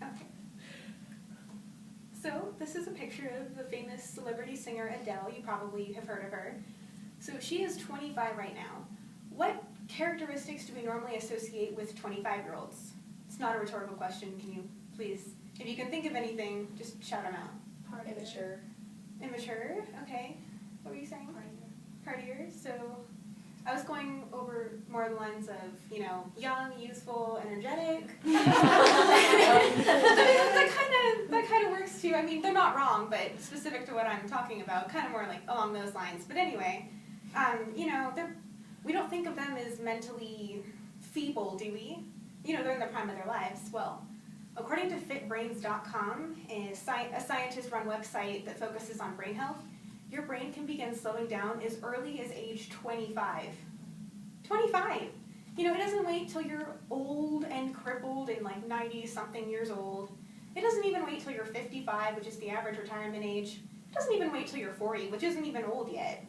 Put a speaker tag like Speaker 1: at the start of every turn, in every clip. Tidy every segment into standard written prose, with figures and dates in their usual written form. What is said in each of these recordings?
Speaker 1: Okay. So this is a picture of the famous celebrity singer Adele. You probably have heard of her. So she is 25 right now. What characteristics do we normally associate with 25-year-olds? It's not a rhetorical question. Can you please, if you can think of anything, just shout them out.
Speaker 2: Immature.
Speaker 1: Immature? Okay. What were you saying? Partier. So I was going over more the lines of, you know, young, youthful, energetic. that kind of works too. I mean, they're not wrong, but specific to what I'm talking about, kind of more like along those lines. But anyway, you know, we don't think of them as mentally feeble, do we? You know, they're in the prime of their lives. Well, according to fitbrains.com, a scientist-run website that focuses on brain health, your brain can begin slowing down as early as age 25. 25! You know, it doesn't wait till you're old and crippled and like 90-something years old. It doesn't even wait till you're 55, which is the average retirement age. It doesn't even wait till you're 40, which isn't even old yet.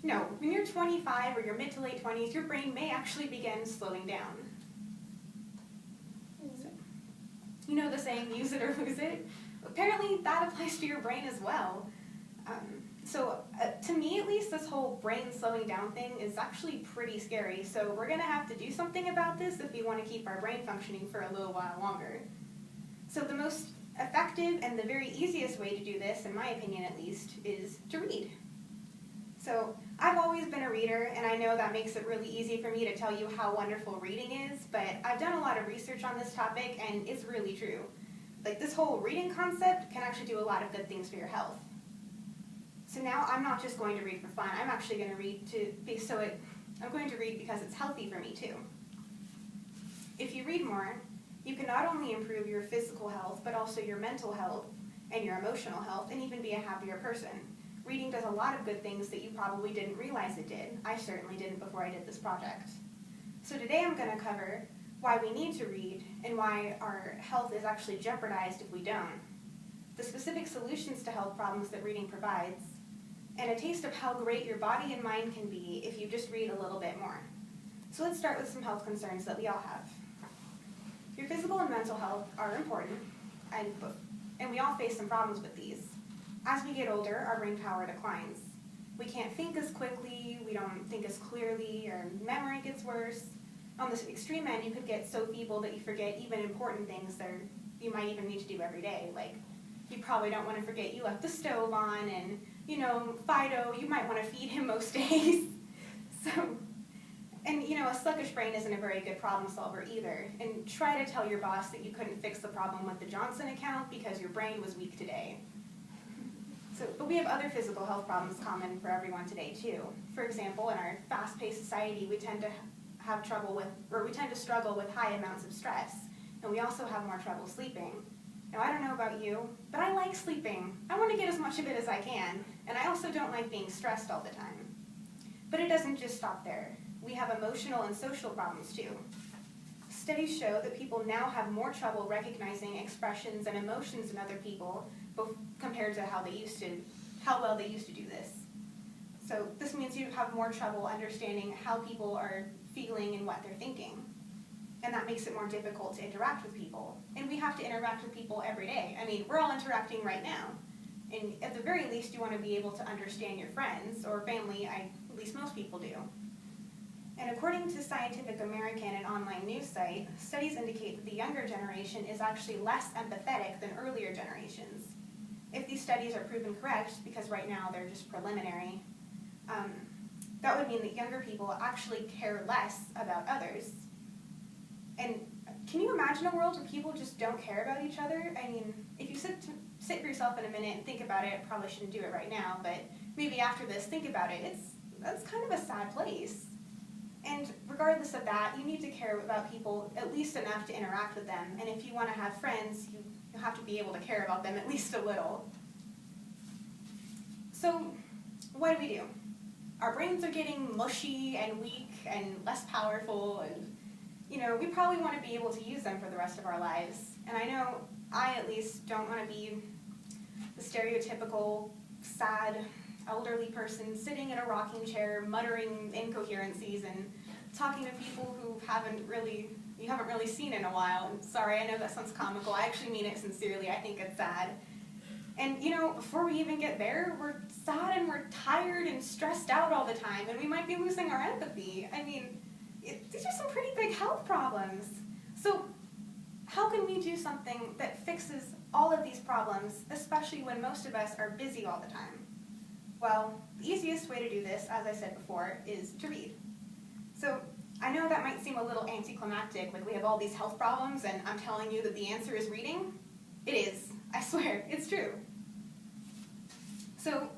Speaker 1: No, when you're 25 or your mid to late 20s, your brain may actually begin slowing down. So, you know the saying, use it or lose it? Apparently that applies to your brain as well. To me at least, this whole brain slowing down thing is actually pretty scary, so we're going to have to do something about this if we want to keep our brain functioning for a little while longer. So the most effective and the very easiest way to do this, in my opinion at least, is to read. So I've always been a reader, and I know that makes it really easy for me to tell you how wonderful reading is, but I've done a lot of research on this topic, and it's really true. Like, this whole reading concept can actually do a lot of good things for your health. So now I'm not just going to read for fun. I'm actually going to read I'm going to read because it's healthy for me too. If you read more, you can not only improve your physical health, but also your mental health and your emotional health, and even be a happier person. Reading does a lot of good things that you probably didn't realize it did. I certainly didn't before I did this project. So today I'm going to cover why we need to read and why our health is actually jeopardized if we don't, the specific solutions to health problems that reading provides, and a taste of how great your body and mind can be if you just read a little bit more. So let's start with some health concerns that we all have. Your physical and mental health are important, and we all face some problems with these. As we get older, our brain power declines. We can't think as quickly, we don't think as clearly, our memory gets worse. On the extreme end, you could get so feeble that you forget even important things that you might even need to do every day. Like, you probably don't want to forget you left the stove on, and, you know, Fido, you might want to feed him most days. And, you know, a sluggish brain isn't a very good problem solver either. And try to tell your boss that you couldn't fix the problem with the Johnson account because your brain was weak today. But we have other physical health problems common for everyone today too. For example, in our fast-paced society, we tend to struggle with high amounts of stress, and we also have more trouble sleeping. Now, I don't know about you, but I like sleeping. I want to get as much of it as I can, and I also don't like being stressed all the time. But it doesn't just stop there. We have emotional and social problems too. Studies show that people now have more trouble recognizing expressions and emotions in other people compared to how well they used to do this. So this means you have more trouble understanding how people are feeling and what they're thinking. And that makes it more difficult to interact with people. And we have to interact with people every day. I mean, we're all interacting right now. And at the very least, you want to be able to understand your friends or family, at least most people do. And according to Scientific American, an online news site, studies indicate that the younger generation is actually less empathetic than earlier generations. If these studies are proven correct, because right now they're just preliminary, that would mean that younger people actually care less about others. And can you imagine a world where people just don't care about each other? I mean, if you sit for yourself in a minute and think about it, I probably shouldn't do it right now, but maybe after this, think about it. That's kind of a sad place. And regardless of that, you need to care about people at least enough to interact with them. And if you want to have friends, you have to be able to care about them at least a little. So what do? Our brains are getting mushy and weak and less powerful, and you know, we probably want to be able to use them for the rest of our lives. And I know I at least don't want to be the stereotypical sad elderly person sitting in a rocking chair muttering incoherencies and talking to people who you haven't really seen in a while. And sorry, I know that sounds comical. I actually mean it sincerely. I think it's sad. And before we even get there, we're sad and we're tired and stressed out all the time, and we might be losing our empathy. I mean, these are some pretty big health problems. So how can we do something that fixes all of these problems, especially when most of us are busy all the time? Well, the easiest way to do this, as I said before, is to read. So I know that might seem a little anticlimactic, like we have all these health problems and I'm telling you that the answer is reading. It is. I swear, it's true. So